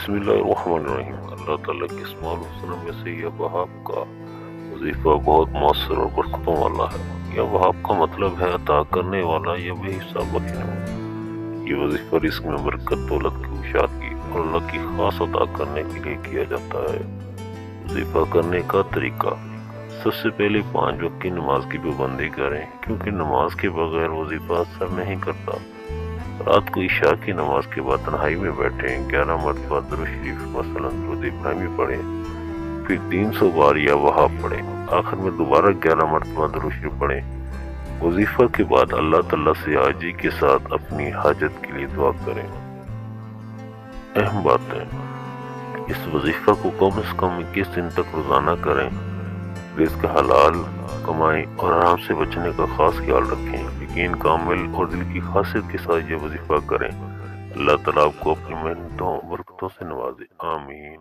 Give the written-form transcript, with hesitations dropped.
بسم اللہ الرحمن الرحیم۔ اللہ تعالیٰ کے اسماء الحسنہ میں سے یہ وہاب کا وظیفہ بہت مؤثر اور برکتوں والا ہے۔ یہ وہاب کا مطلب ہے عطا کرنے والا یا بے حساب بخشنے والا۔ یہ وظیفہ رزق میں برکت، دولت کی کشادگی اور اللہ کی خاص عطا کرنے کے لیے کیا جاتا ہے۔ وظیفہ کرنے کا طریقہ: سب سے پہلے 5 وقت کی نماز کی پابندی کریں، کیونکہ نماز کے بغیر وظیفہ اثر نہیں کرتا۔ رات کو عشاء کی نماز کے بعد تنہائی میں بیٹھیں، 11 مرتبہ درود شریف مثلاً درود ابراہیمی پڑھیں، پھر 300 بار یا وہاب پڑھیں، آخر میں دوبارہ 11 مرتبہ درود شریف پڑھیں۔ وظیفہ کے بعد اللہ تعالیٰ سے عاجزی کے ساتھ اپنی حاجت کے لیے دعا کریں۔ اہم باتیں: اس وظیفہ کو کم از کم 21 دن تک روزانہ کریں۔ رزق حلال کمائیں اور حرام سے بچنے کا خاص خیال رکھیں۔ یقین کامل اور دل کی خاصیت کے ساتھ یہ وظیفہ کریں۔ اللہ تعالیٰ آپ کو اپنی محنتوں برکتوں سے نوازے۔ آمین۔